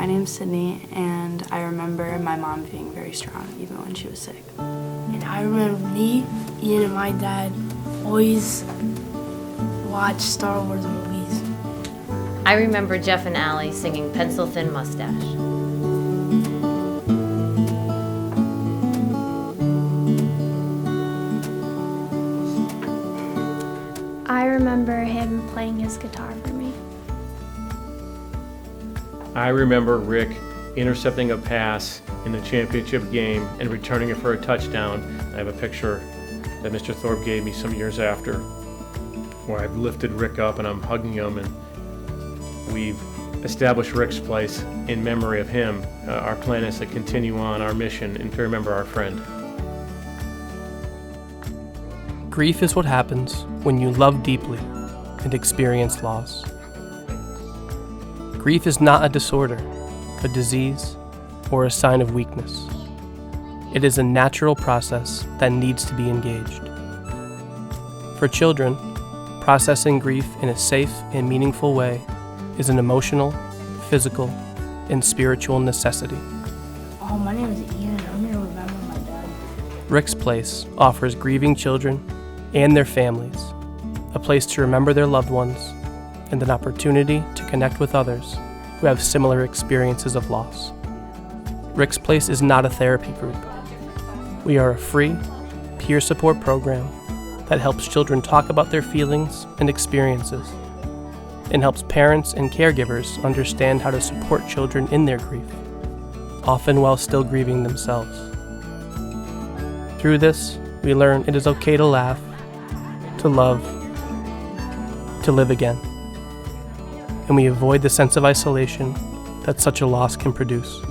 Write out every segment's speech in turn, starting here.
My name's Sydney, and I remember my mom being very strong even when she was sick. And I remember me, Ian, and my dad always watched Star Wars movies. I remember Jeff and Allie singing Pencil Thin Mustache. I remember him playing his guitar for me. I remember Rick intercepting a pass in the championship game and returning it for a touchdown. I have a picture that Mr. Thorpe gave me some years after where I've lifted Rick up and I'm hugging him, and we've established Rick's Place in memory of him. Our plan is to continue on our mission and to remember our friend. Grief is what happens when you love deeply and experience loss. Grief is not a disorder, a disease, or a sign of weakness. It is a natural process that needs to be engaged. For children, processing grief in a safe and meaningful way is an emotional, physical, and spiritual necessity. Oh, my name is Ian, and I'm going to remember my dad. Rick's Place offers grieving children and their families a place to remember their loved ones and an opportunity to connect with others who have similar experiences of loss. Rick's Place is not a therapy group. We are a free, peer support program that helps children talk about their feelings and experiences and helps parents and caregivers understand how to support children in their grief, often while still grieving themselves. Through this, we learn it is okay to laugh, to love, to live again. And we avoid the sense of isolation that such a loss can produce.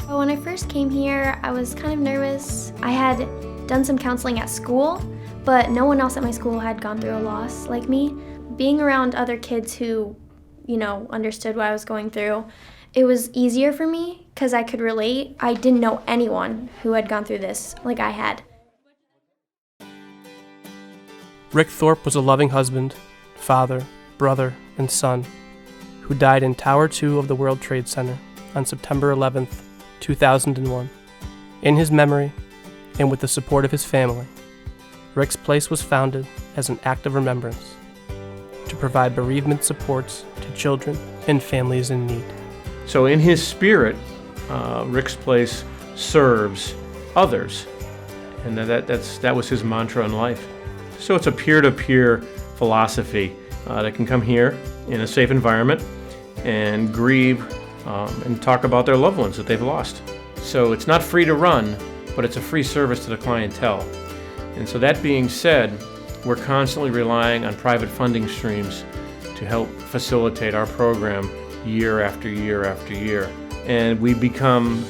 When I first came here, I was kind of nervous. I had done some counseling at school, but no one else at my school had gone through a loss like me. Being around other kids who, understood what I was going through, it was easier for me because I could relate. I didn't know anyone who had gone through this like I had. Rick Thorpe was a loving husband, father, brother, and son who died in Tower 2 of the World Trade Center on September 11th, 2001. In his memory, and with the support of his family, Rick's Place was founded as an act of remembrance to provide bereavement supports to children and families in need. So in his spirit, Rick's Place serves others, and that was his mantra in life. So it's a peer-to-peer philosophy that can come here in a safe environment and grieve and talk about their loved ones that they've lost. So it's not free to run, but it's a free service to the clientele. And so that being said, we're constantly relying on private funding streams to help facilitate our program year after year after year. And we become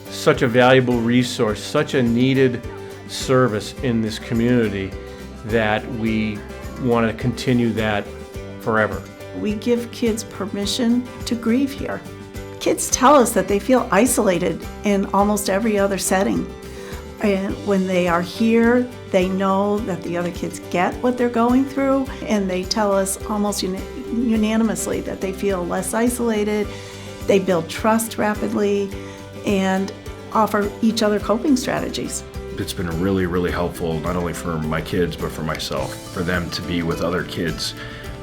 such a valuable resource, such a needed service in this community that we want to continue that forever. We give kids permission to grieve here. Kids tell us that they feel isolated in almost every other setting. And when they are here, they know that the other kids get what they're going through, and they tell us almost unanimously that they feel less isolated, they build trust rapidly, and offer each other coping strategies. It's been really, really helpful, not only for my kids, but for myself, for them to be with other kids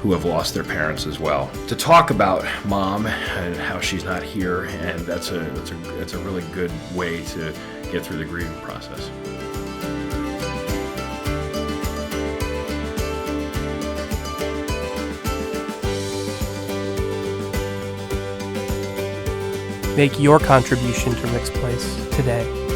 who have lost their parents as well. To talk about mom and how she's not here, and that's a really good way to get through the grieving process. Make your contribution to Rick's Place today.